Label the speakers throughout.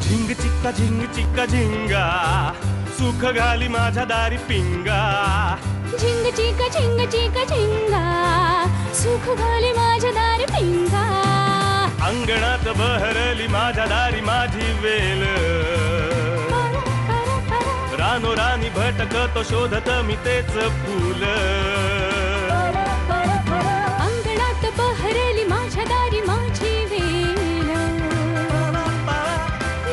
Speaker 1: झिंग चिक्का झिंगा सुख घाली माझ्या दारी पिंगा.
Speaker 2: झिंग चिक्का झिंगा सुख घाली माझ्या दारी पिंगा.
Speaker 1: अंगणात बहरली माझ्या दारी माझी वेल. रानोरानी भटकतो शोधत मी तेच फूल.
Speaker 2: अंगणात बहरली माझ्या दारी माझी वेल.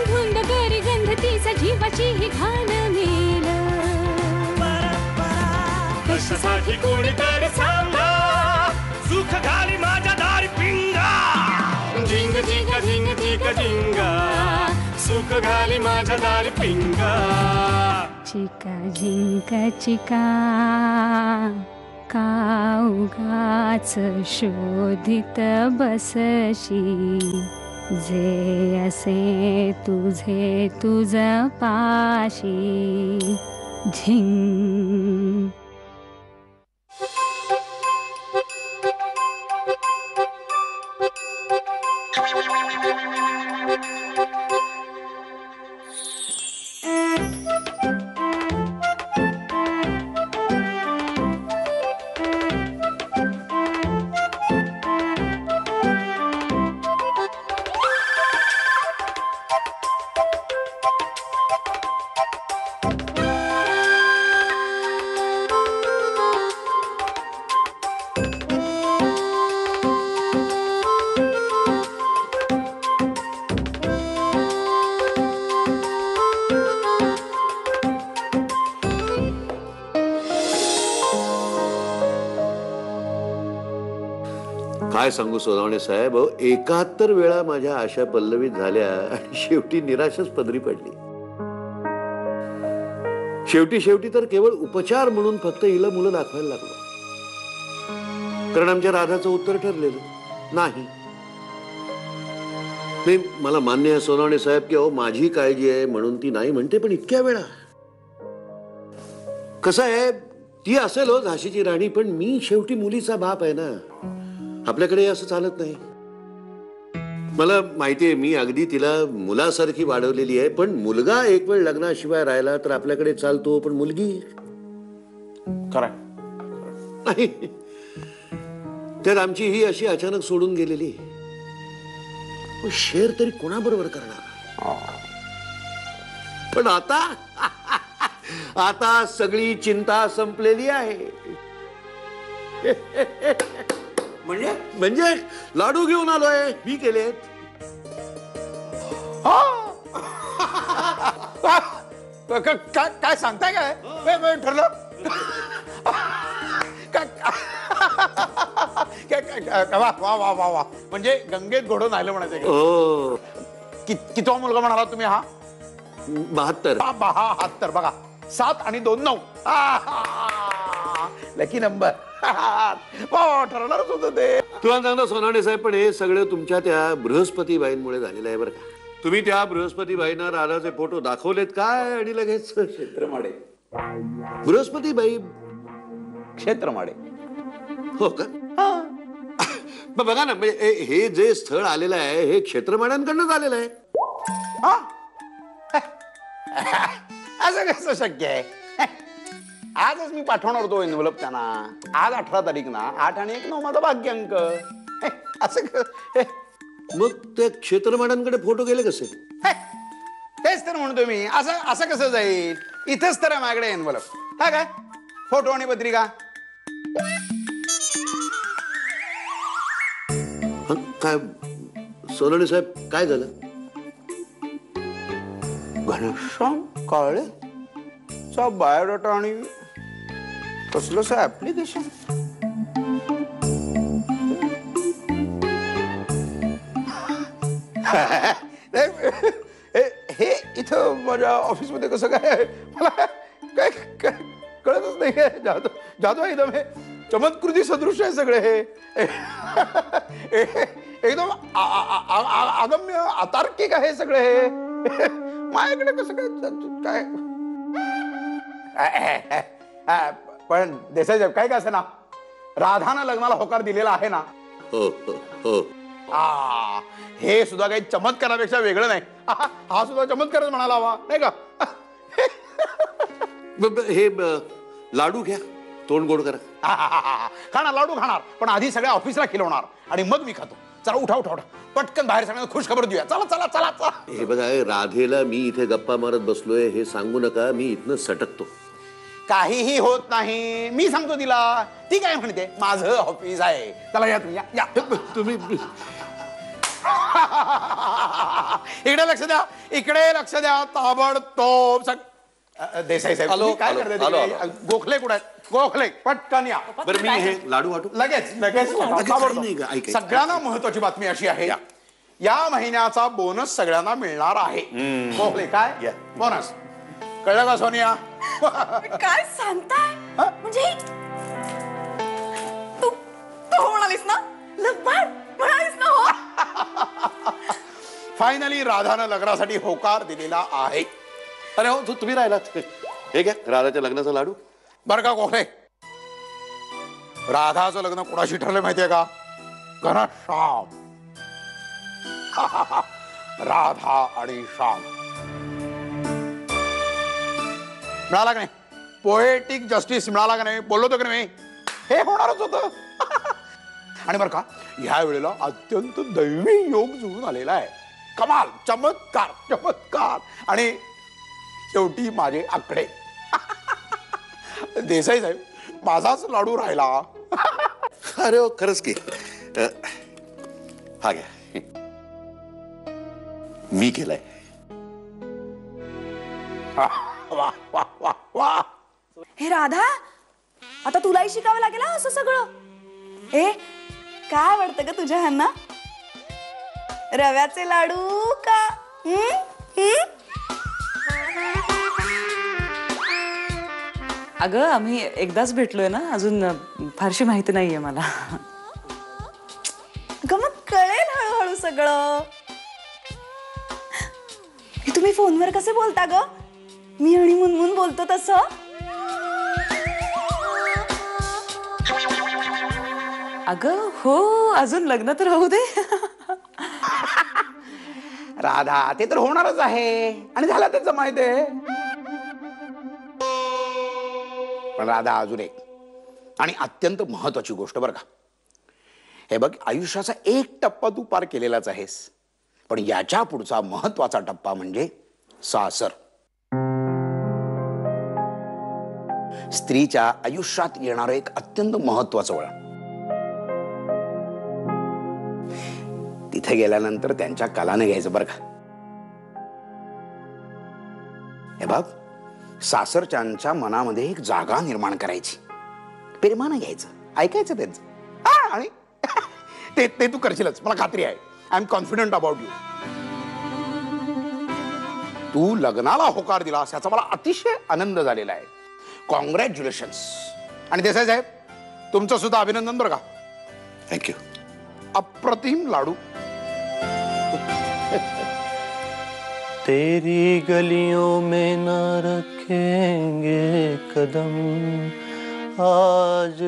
Speaker 2: धुंद करी गंध तिचा जीवाची ही घाण मेल.
Speaker 1: कशासाठी कोणीतरी सांगा सुख घाली माझ्या दारी पिंगा. झिंग चिक्का झिंगा सुख घाली माझ्या दारी पिंगा.
Speaker 2: चिका झिंका चिका का उगाच शोधित बसशी. जे असे तुझे तुझ पाशी. झिंग
Speaker 3: काय सांगू सोनवणे साहेब, 71 वेळा माझ्या आशा पल्लवित झाल्या आणि शेवटी निराशच पदरी पडली. शेवटी तर केवळ उपचार म्हणून फक्त हिला मुलं दाखवायला लागलो. कारण आमच्या राधाचं उत्तर ठरलेलं नाही. मला मान्य आहे सोनवणे साहेब की माझी काळजी आहे म्हणून ती नाही म्हणते, पण इतक्या वेळा कसं आहे, ती असेल हो झाशीची राणी, पण मी शेवटी मुलीचा बाप आहे ना. आपल्याकडे असं चालत नाही. मला माहितीये मी अगदी तिला मुलासारखी वाढवलेली आहे, पण मुलगा एक वेळ लग्नाशिवाय राहिला तर आपल्याकडे चालतो, पण मुलगी नाही. त्यात आमची ही अशी अचानक सोडून गेलेली. शेअर तरी कोणाबरोबर करणार. पण आता सगळी चिंता संपलेली आहे. म्हणजे लाडू घेऊन आलोय मी केलेत.
Speaker 4: काय सांगताय काय ठरलं. वा वा वा वा म्हणजे गंगेत घोडून आलं म्हणायचं. कितवा मुलगा म्हणाला तुम्ही हा. 72 बघा 7 आणि 2 9 लकी नंबर. ठरणारच होतं ते.
Speaker 3: तुम्हाला सांगतो सोनावणे साहेब, पण हे सगळं तुमच्या त्या बृहस्पतीबाईंमुळे झालेलं आहे बरं का. तुम्ही त्या बृहस्पतीबाईंना राधाचे फोटो दाखवलेत काय आणि लगेच
Speaker 4: क्षेत्रमाडे.
Speaker 3: बृहस्पतीबाई
Speaker 4: क्षेत्रमाडे
Speaker 3: हो का. बघा ना, म्हणजे हे जे स्थळ आलेलं आहे हे क्षेत्रमाड्यांकडनं आलेलं आहे.
Speaker 4: असं कसं शक्य आहे. आजच मी पाठवणार होतो एनव्हलप त्यांना. आज 18 तारीख ना. 8 आणि 1 9 माझा भाग्यांक. असं
Speaker 3: मग त्या क्षेत्रमाड्यांकडे फोटो गेले कसे.
Speaker 4: तेच तर म्हणतोय मी. असं कसं जाईल. इथेच तर आहे माझ्याकडे एनव्हलप. हा काय फोटो आणि पत्रिका.
Speaker 3: काय सोनवणे साहेब काय झालं.
Speaker 4: घनश्याम काळे चा बायोडाटा आणि कसलंच ऍप्लिकेशन. हे इथं माझ्या ऑफिसमध्ये कसं काय मला काय कळतच नाही. जादू एकदम हे चमत्कृती सदृश आहे सगळे. हे एकदम अगम्य अतार्किक आहे सगळे. हे माझ्याकडे कसं काय पण देसाई साहेब काय असं ना, राधानं लग्नाला होकार दिलेला आहे ना.
Speaker 3: हो हो हो.
Speaker 4: हे सुद्धा काही चमत्कारापेक्षा वेगळं नाही. हा सुद्धा चमत्कारच म्हणाला हवा नाही का?
Speaker 3: हे लाडू घ्या, तोंड गोड करा.
Speaker 4: खाणार लाडू खाणार, पण आधी सगळ्या ऑफिसला खिलवणार आणि मग मी खातो. चला उठा उठा उठा, पटकन बाहेर सगळ्यांना खुश खबर देऊया. चला चला चला चला.
Speaker 3: हे बघा, राधेला मी इथे गप्पा मारत बसलोय हे सांगू नका, मी इथनं सटकतो.
Speaker 4: काहीही होत नाही, मी सांगतो तिला. ती काय म्हणते, माझं ऑफिस आहे. चला या तुम्ही, या
Speaker 3: तुम्ही
Speaker 4: इकडे लक्ष द्या, इकडे लक्ष द्या. ताबडतोब देसाई साहेब
Speaker 3: आलो,
Speaker 4: तुम्ही काय
Speaker 3: आलो,
Speaker 4: करताय
Speaker 3: आलो,
Speaker 4: तिकडे? गोखले कुठे आहेत? गोखले पटकन या.
Speaker 3: बरं, मी हे लाडू वाटू.
Speaker 4: लगेच लगेच
Speaker 3: काही नाही गं, ऐक, ऐक.
Speaker 4: सगळ्यांना महत्वाची बातमी अशी आहे, या महिन्याचा बोनस सगळ्यांना मिळणार आहे. गोखले काय बोनस कळलं का सोनिया?
Speaker 5: काय सांगताय? म्हणजे तू तू म्हणालीस ना, लग्न म्हणालीस ना? हो
Speaker 4: फायनली राधानं लग्नासाठी होकार दिलेला आहे.
Speaker 3: अरे हो, तुम्ही राहिलात. हे घ्या, राधाच्या लग्नाचा लाडू.
Speaker 4: बरं का गोखले, राधाचं लग्न कोणाशी ठरलं माहितीये का? घनश्याम. राधा आणि श्याम. मिळाला का नाही? पोएटिक जस्टिस मिळाला का नाही? बोललो होतो का नाही? हे होणारच होतं. आणि बरं का, ह्या वेळेला अत्यंत दैवी योग जुळून आलेला आहे. कमाल, चमत्कार चमत्कार. आणि शेवटी माझे आकडे. देसाई साहेब, माझाच लाडू राहिला.
Speaker 3: अरे हो, खरंच की. हा घ्या, मी केलाय.
Speaker 4: वा वा वा वा.
Speaker 5: हे राधा, आता तुलाही शिकावं लागेल असं सगळं. ए काय आवडतं ग तुझ्या ह्यांना? रव्याचे लाडू का?
Speaker 6: अगं आम्ही एकदाच भेटलोय ना, अजून फारशी माहिती नाहीये मला.
Speaker 5: ग मग कळेल हळूहळू सगळं. हे तुम्ही फोनवर कसे बोलता ग? मी आणि मुनमुन बोलतो तसं?
Speaker 6: अगं हो, अजून लग्न तर होऊ दे.
Speaker 4: राधा, ते तर होणारच आहे आणि झालं त्याचं माहित आहे. पण राधा, अजून एक आणि अत्यंत महत्वाची गोष्ट बरं का. हे बघ, आयुष्याचा एक टप्पा तू पार केलेलाच आहेस, पण याच्या पुढचा महत्वाचा टप्पा म्हणजे सासर. स्त्रीच्या आयुष्यात येणारं एक अत्यंत महत्वाचं वळण. तिथे गेल्यानंतर त्यांच्या कलाने घ्यायचं बरं का. हे बघ, सासरच्यांच्या मनामध्ये एक जागा निर्माण करायची, प्रेमानं घ्यायचं, ऐकायचं त्यांचं. आणि ते तू करशीलच, मला खात्री आहे. I am confident about you. तू लग्नाला होकार दिलास याचा मला अतिशय आनंद झालेला आहे. कॉंग्रॅच्युलेशन्स. आणि देसाई साहेब, तुमचं सुद्धा अभिनंदन बरं का.
Speaker 3: थँक्यू.
Speaker 4: अप्रतिम लाडू.
Speaker 7: तेरी गलियों में न रखेंगे कदम, आज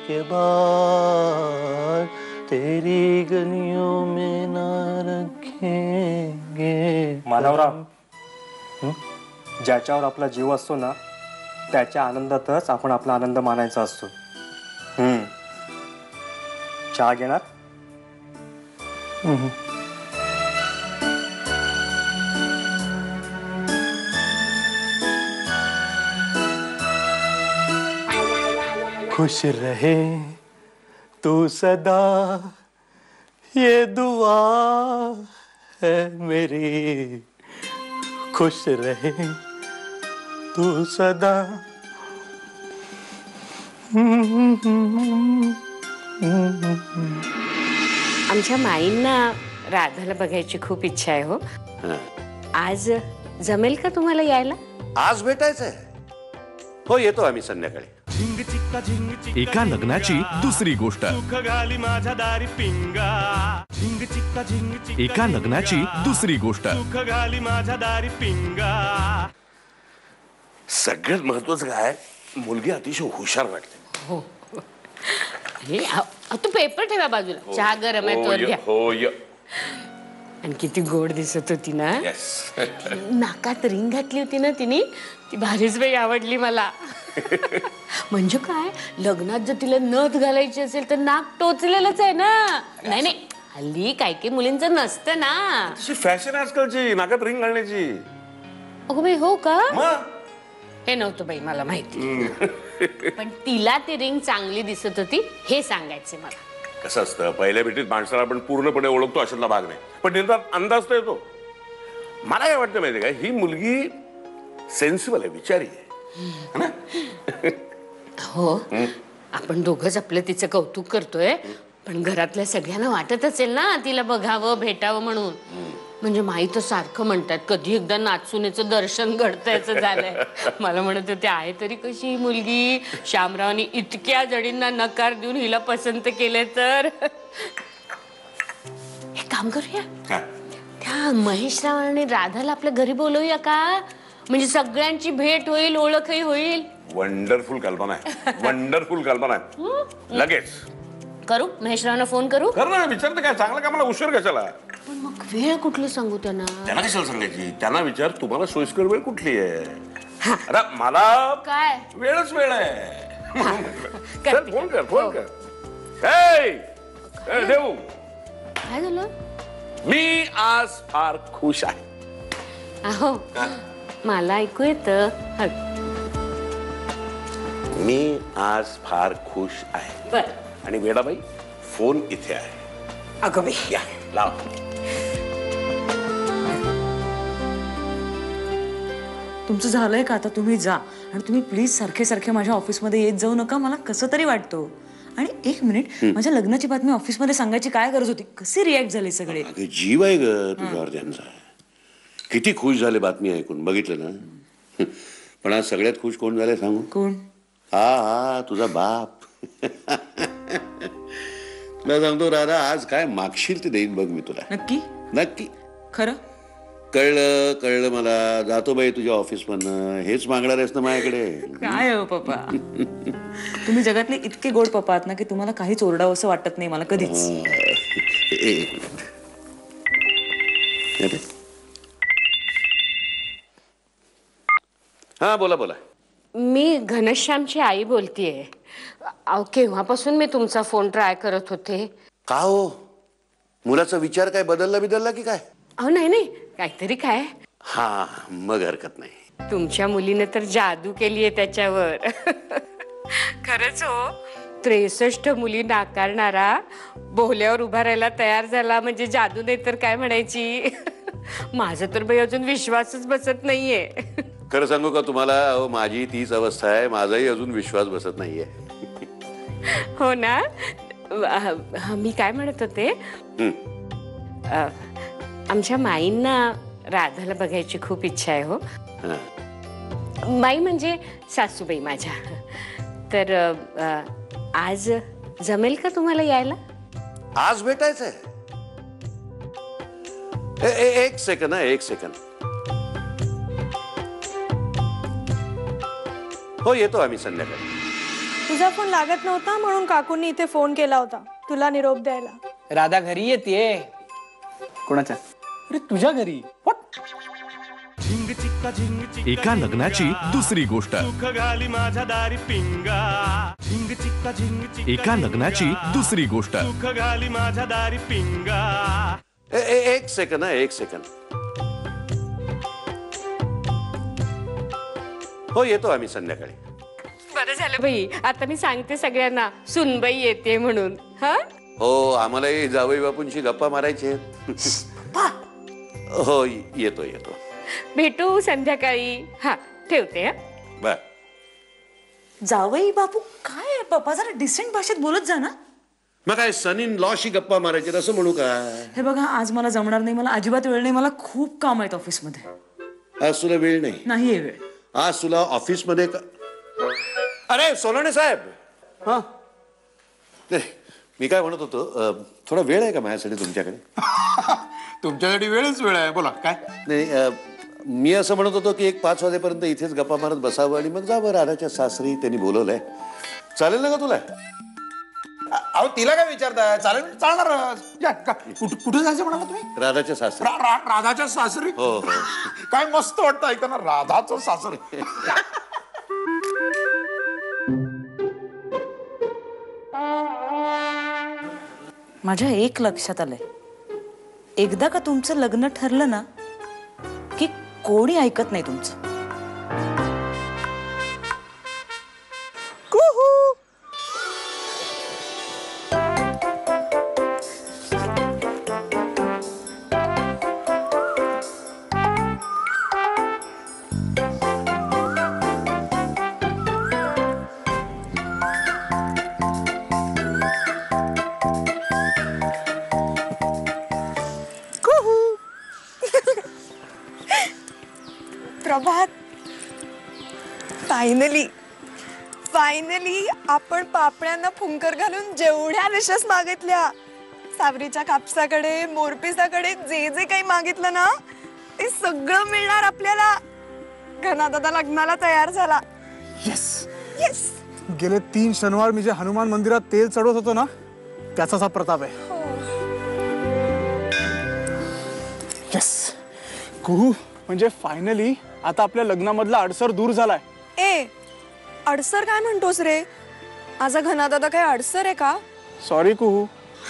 Speaker 7: के बाद तेरी गलियों में न रखेंगे.
Speaker 8: मानवराव, ज्याच्यावर आपला जीव असतो ना, त्याच्या आनंदातच आपण आपला आनंद मानायचा असतो. चहा घेणार?
Speaker 7: खुश रहे तू सदा, ये दुआ है मेरी. खुश रहे तू सदा.
Speaker 9: आमच्या माईंना राधाला बघायची खूप इच्छा आहे. हो, आज जमेल का तुम्हाला यायला?
Speaker 3: आज भेटायचंय? हो, येतो आम्ही संध्याकाळी.
Speaker 1: एका लग्नाची दुसरी गोष्ट. सुख घाली माझ्या दारी पिंगा. झिंग चिक्का झिंग चिक्का. एका लग्नाची दुसरी गोष्ट. सुख घाली माझ्या दारी पिंगा.
Speaker 3: सगळ्यात महत्वाचं काय, मुलगी अतिशय हुशार वाटते.
Speaker 9: हो, हे तू पेपर ठेवा बाजूला. चहा गरम आहे, तो घ्या.
Speaker 3: हो.
Speaker 9: आणि किती गोड दिसत होती ना. नाकात रिंग घातली होती ना तिने, ती भारीच बाई आवडली मला. म्हणजे काय, लग्नात जर तिला नथ घालायची असेल तर नाक टोचलेलंच आहे ना. नाही नाही, हल्ली काय काय मुलींचं नसतं ना.
Speaker 1: तशी फॅशन आजकालची नाकात रिंग घालण्याची.
Speaker 9: अगं बाई, हो का?
Speaker 1: मग
Speaker 9: हे नव्हतं बाई मला माहिती. पण तिला ती रिंग चांगली दिसत होती हे सांगायचे मला.
Speaker 1: कसं असतं, पहिल्या भेटीत माणसाला आपण पूर्णपणे ओळखतो अशातला भाग नाही, पण नंतर अंदाज तर येतो. मला काय वाटतं माहिती काय, ही मुलगी सेन्सिबल आहे, विचारी आहे.
Speaker 9: हो, आपण दोघंच आपलं तिचं कौतुक करतोय, पण घरातल्या सगळ्यांना वाटत असेल ना तिला बघावं भेटावं म्हणून. म्हणजे माहीत सारखं म्हणतात कधी एकदा नाचुनेचं दर्शन घडतायचं झालंय. मला म्हणत होते आहे तरी कशी ही मुलगी, श्यामरावनी इतक्या जडींना नकार देऊन हिला पसंत केले तर. हे काम करूया, त्या महेशराव आणि राधाला आपल्या घरी बोलवूया का? म्हणजे सगळ्यांची भेट होईल, ओळखही होईल.
Speaker 1: वंडरफुल कल्पना आहे, वंडरफुल कल्पना आहे. लगेच
Speaker 9: करू, महेशरावना फोन करू.
Speaker 1: कर ना, विचारतं काय, चांगलं कामाला उशीर कशाला.
Speaker 9: पण मग वेळ कुठली सांगू त्यांना?
Speaker 1: त्यांना कशाला सांगायची, त्यांना विचार तुम्हाला सोयीस्कर वेळ कुठली आहे. अरे मला
Speaker 9: काय
Speaker 1: वेळच वेळ आहे.
Speaker 9: करते.
Speaker 1: फोन कर, फोन कर. हे देऊ,
Speaker 9: काय झालं?
Speaker 1: मी आज फार खुश आहे.
Speaker 9: अहो, मला ऐकू येतं.
Speaker 1: मी आज फार खुश आहे.
Speaker 9: बर.
Speaker 1: आणि वेडाबाई, फोन इथे आहे.
Speaker 9: अगं बाई,
Speaker 1: या लाव.
Speaker 6: तुमचं झालंय का आता? तुम्ही जा आणि तुम्ही प्लीज सारखे सारखे माझ्या ऑफिसमध्ये येत जाऊ नका. मला कसं तरी वाटतो. आणि एक मिनिट, माझ्या लग्नाची बातमी ऑफिसमध्ये सांगायची काय गरज होती? कसे रिॲक्ट झाले सगळे?
Speaker 3: जीव आहे ग तुझ्यावर त्यांचा. किती खुश झाले बातमी ऐकून, बघितलं ना. पण आज सगळ्यात खुश कोण झाले सांगू?
Speaker 6: कोण?
Speaker 3: हा तुझा बाप. तुला सांगतो राधा, आज काय मागशील ते देईन बघ मी तुला.
Speaker 6: नक्की?
Speaker 3: नक्की.
Speaker 6: खरं?
Speaker 3: कळलं कळलं मला. जातो बाई तुझ्या ऑफिस मधनं. हेच मागणार आहेस ना माझ्याकडे?
Speaker 6: काय हो पप्पा, तुम्ही जगातले इतके गोड पप्पा आहात ना की तुम्हाला काहीच ओरडावं असं वाटत नाही मला कधीच.
Speaker 3: हा बोला बोला.
Speaker 9: मी घनश्यामची आई बोलतेय. अहो, केव्हापासून मी तुमचा फोन ट्राय करत होते.
Speaker 3: का हो, मुलाचा विचार काय बदलला की काय?
Speaker 9: अहो नाही नाही, काहीतरी काय.
Speaker 3: हा मग हरकत नाही.
Speaker 9: तुमच्या मुलीने तर जादू केलीये त्याच्यावर. खरंच हो, 63 मुली नाकारणारा बोहल्यावर उभा राहायला तयार झाला म्हणजे जादू नाही तर काय म्हणायची. माझा तर बाई अजून विश्वासच बसत नाहीये.
Speaker 3: खरं सांगू का तुम्हाला, अहो माझी तीच अवस्था आहे. माझाही अजून विश्वास बसत नाहीये.
Speaker 9: हो ना. मी काय म्हणत होते, आमच्या माईंना राधाला बघायची खूप इच्छा आहे हो. माई म्हणजे सासूबाई माझ्या. तर आज जमेल का तुम्हाला यायला?
Speaker 3: आज भेटायचंय? एक सेकंड, एक सेकंड. हो येतो आम्ही संध्याकाळी.
Speaker 10: तुझा फोन लागत नव्हता म्हणून काकूंनी इथे फोन केला होता तुला निरोप द्यायला.
Speaker 7: राधा घरी येते.
Speaker 8: कोणाच्या?
Speaker 7: अरे तुझ्या घरी.
Speaker 1: एका लग्नाची दुसरी गोष्ट. एका लग्नाची दुसरी गोष्ट.
Speaker 3: एक सेकंड, एक सेकंड. हो येतो आम्ही संध्याकाळी.
Speaker 9: बरं झालं बाई, आता मी सांगते सगळ्यांना सुनबाई येते म्हणून. हा
Speaker 3: हो, आम्हालाही जावई बापूंशी गप्पा मारायचे. हो येतो येतो.
Speaker 9: भेटू संध्याकाळी. हा ठेवते. हा
Speaker 3: बर.
Speaker 6: जावई बापू काय आहे पप्पा, जरा डिसेंट भाषेत बोलत जा ना.
Speaker 3: मग काय सन इन लॉशी गप्पा मारायचे असं म्हणू का?
Speaker 6: हे बघा, आज मला जमणार नाही. मला अजिबात वेळ नाही. मला खूप काम आहेत ऑफिसमध्ये.
Speaker 3: आज तुला वेळ नाही?
Speaker 6: नाहीये वेळ.
Speaker 3: आज तुला ऑफिसमध्ये अरे सोनाणे साहेब. हा मी काय म्हणत होतो, थोडा वेळ आहे का माझ्यासाठी तुमच्याकडे?
Speaker 4: तुमच्यासाठी वेळच वेळ आहे, बोला काय.
Speaker 3: नाही, मी असं म्हणत होतो की 1-5 वाजेपर्यंत इथेच गप्पा मारत बसावं आणि मग जावं राधाच्या सासरी. त्यांनी बोलवलंय. चालेल ना का तुला?
Speaker 4: अहो तिला काय विचारताय? चालेल चालणारच. या, कुठे जायचं म्हणाला तुम्ही?
Speaker 3: राधाच्या सासरी.
Speaker 4: राधाच्या सासरी.
Speaker 3: हो हो.
Speaker 4: काय मस्त वाटतं ऐकताना, राधाचं सासरी.
Speaker 6: माझ्या एक लक्षात आलंय, एकदा का तुमचं लग्न ठरलं ना की कोणी ऐकत नाही तुमचं.
Speaker 5: प्रभात, फायनली आपण पापड्यांना फुंकर घालून जेवढ्या विशेष मागितल्या, सावरीच्या कापसाकडे, मोरपिसाकडे जे जे काही मागितलं ना ते सगळं मिळणार आपल्याला. घनादादा लग्नाला तयार झाला.
Speaker 11: Yes
Speaker 5: yes.
Speaker 11: गेले 3 शनिवार मी जे हनुमान मंदिरात तेल चढवत होतो ना, त्याचाच हा प्रताप आहे. येस कुहू, म्हणजे फायनली आता आपल्या लग्नामधला अडसर दूर झालाय.
Speaker 5: ए, अडसर काय म्हणतोस रे? माझा घनादादा काय अडसर आहे का?
Speaker 11: सॉरी कुहू.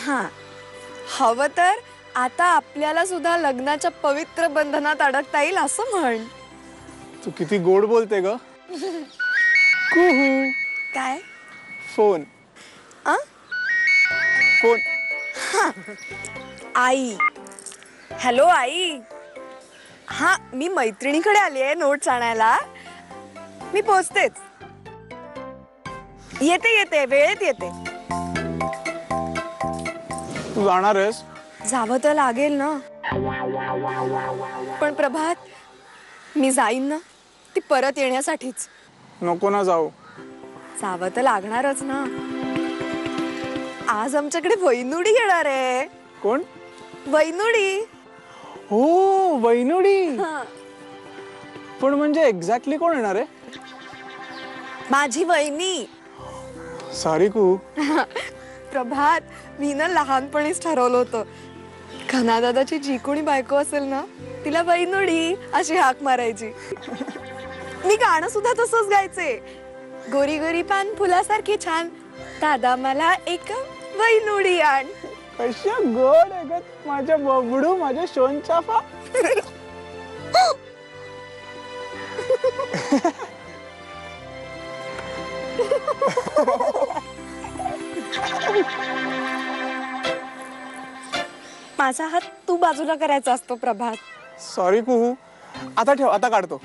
Speaker 5: हा, हवं तर आता आपल्याला सुद्धा लग्नाच्या पवित्र बंधनात अडकता येईल असं म्हण.
Speaker 11: तू किती गोड बोलते ग. कुहू.
Speaker 5: काय?
Speaker 11: फोन. फोन.
Speaker 5: आई. हॅलो आई. हा, मी मैत्रिणीकडे आली आहे नोट्स आणायला. मी पोचतेच. येते वेळेत येते.
Speaker 11: तू जाणार आहेस?
Speaker 5: जावं तर लागेल ना. पण प्रभात, मी जाईन ना ती परत येण्यासाठीच.
Speaker 11: नको ना जाऊ.
Speaker 5: जावं तर लागणारच ना. आज आमच्याकडे वैनुडी येणार आहे.
Speaker 11: कोण?
Speaker 5: वैनुडी.
Speaker 11: हो, वैनुडी. पण म्हणजे एक्झॅक्टली कोण येणार आहे?
Speaker 5: माझी वहिनी.
Speaker 11: सॉरी कू.
Speaker 5: प्रभात, मी ना लहानपणीच ठरवलं होतं, घनादादाची जी कोणी बायको असेल ना तिला वैनुडी अशी हाक मारायची. मी गाणं सुद्धा तसंच गायचे. गोरी गोरी पान फुलासारखी छान, दादा मला एक वैनुडी आण.
Speaker 11: कशा गोड आहे ग माझ्या बबडू, माझ्या शोनचाफा.
Speaker 5: माझा हात तू बाजूला करायचा असतो प्रभात.
Speaker 11: सॉरी कुहू. आता ठेव, आता काढतो.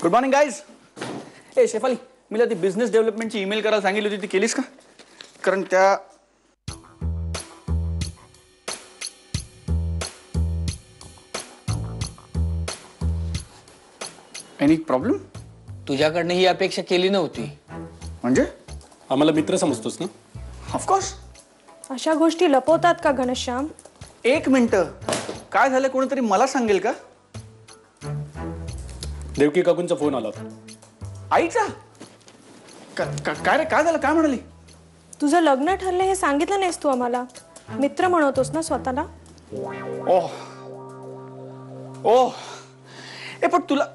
Speaker 12: Good morning guys. ए शेफाली, मला ती बिझनेस डेव्हलपमेंटची ईमेल करायला सांगितली होती, ती केलीस का? कारण त्या एनी प्रॉब्लेम?
Speaker 7: तुझ्याकडनं ही अपेक्षा केली नव्हती.
Speaker 12: म्हणजे
Speaker 8: आम्हाला मित्र समजतोस ना?
Speaker 12: ऑफकोर्स.
Speaker 10: अशा गोष्टी लपवतात का घनश्याम?
Speaker 12: एक मिनिट, काय झालं कोणीतरी मला सांगेल का?
Speaker 8: देवकी काकूंचा फोन आला होता.
Speaker 12: आईचा? काय रे, काय झालं, काय म्हणाली?
Speaker 10: तुझं लग्न ठरलं हे सांगितलं नाहीस तू आम्हाला. मित्र म्हणतोस ना स्वतःला.
Speaker 12: ओह ओह, ए पण तुला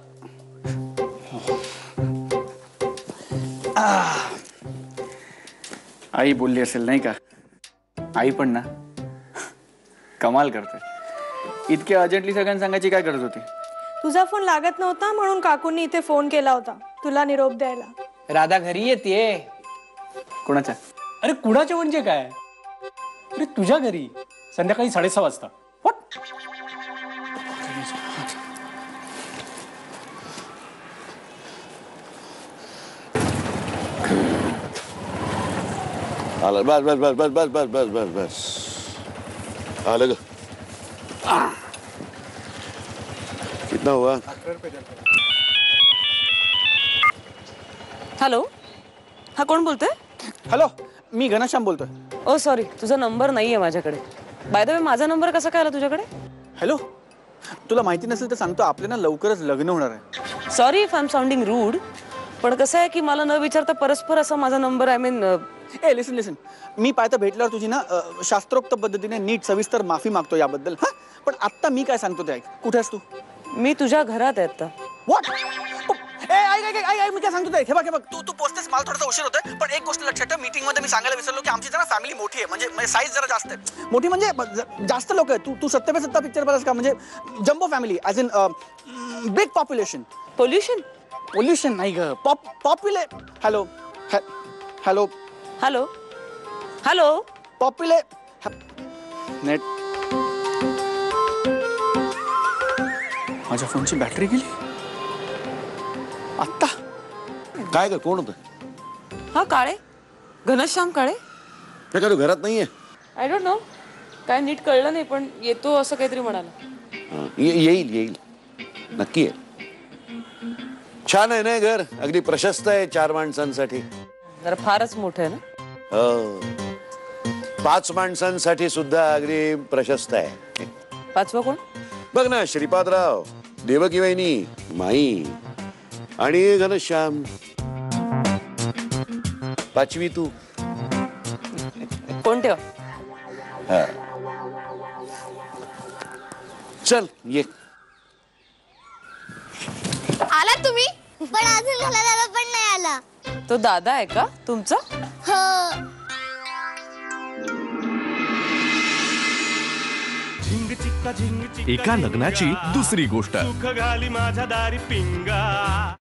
Speaker 12: आई बोलली असेल नाही का? आई पण ना कमाल करते. इतक्या अर्जंटली सगळ्यांना सांगायची काय गरज होती?
Speaker 10: तुझा फोन लागत नव्हता म्हणून काकूंनी इथे फोन केला होता तुला निरोप द्यायला.
Speaker 7: राधा घरी येते.
Speaker 12: कोणाच्या?
Speaker 8: अरे कुणाच्या म्हणजे काय? अरे तुझ्या घरी संध्याकाळी 6:30 वाजता.
Speaker 3: आलं. बस बस बस बस बस बस बस बस बस आलं ग. कितना हुआ?
Speaker 6: हॅलो, हा कोण बोलतोय?
Speaker 12: हॅलो, मी घनश्याम बोलतोय.
Speaker 6: ओ सॉरी, तुझा नंबर नाहीये माझ्याकडे. बाय द वे माझा नंबर कसा काय आला तुझ्याकडे?
Speaker 12: हॅलो, तुला माहिती नसेल तर सांगतो, आपल्या ना लवकरच लग्न होणार आहे.
Speaker 6: Sorry if I am sounding rude, पण कसं आहे की मला न विचारता परस्पर असा माझा नंबर, आय मीन
Speaker 12: ए लिसन लिसन, मी पाहता भेटल्यावर तुझी ना शास्त्रोक्त पद्धतीने नीट सविस्तर माफी मागतो याबद्दल. हा, पण आत्ता मी काय सांगतो ते ऐक. कुठे आहेस तू?
Speaker 6: मी तुझ्या घरात आहे आता.
Speaker 12: व्हॉट? ए ऐक मी काय सांगतो ते. हे बघ तू पोचतेस, मला थोडासा उशीर होतोय, पण एक गोष्ट लक्षात ठेव, मीटिंग मध्ये मी सांगायला विसरलो की आमची जरा फॅमिली मोठी आहे, म्हणजे साईज जरा जास्त आहे. मोठी म्हणजे जास्त लोक आहेत. तू 70 पे 70 पिक्चर बघास का? म्हणजे jumbo family as in big population. Pollution नाही ग, hello hello
Speaker 6: hello hello
Speaker 12: net. माझ्या फोनची बॅटरी गेली आत्ता.
Speaker 3: काय ग, कोण होतं?
Speaker 6: हा काळे, घनश्याम काळे.
Speaker 3: का तू घरात नाहीये?
Speaker 6: आय डोंट नो, काय नीट कळलं नाही, पण येतो असं काहीतरी म्हणाला.
Speaker 3: येईल नक्की आहे. छान आहे ना घर, अगदी प्रशस्त आहे 4 माणसांसाठी.
Speaker 6: जरा फारच मोठं आहे ना.
Speaker 3: हो, 5 माणसांसाठी सुद्धा अगदी प्रशस्त आहे.
Speaker 6: 5वं कोण?
Speaker 3: बघ ना, श्रीपादराव, देवकी वहिनी, माई आणि घनश्याम. 5वी तू.
Speaker 6: कोण ठेव?
Speaker 3: हा, चल ये.
Speaker 5: आला तुम्ही? पण अजून मला दादा पण नाही आला.
Speaker 6: तो दादा आहे का तुमचा?
Speaker 5: हो.
Speaker 13: एका लग्नाची दुसरी गोष्ट.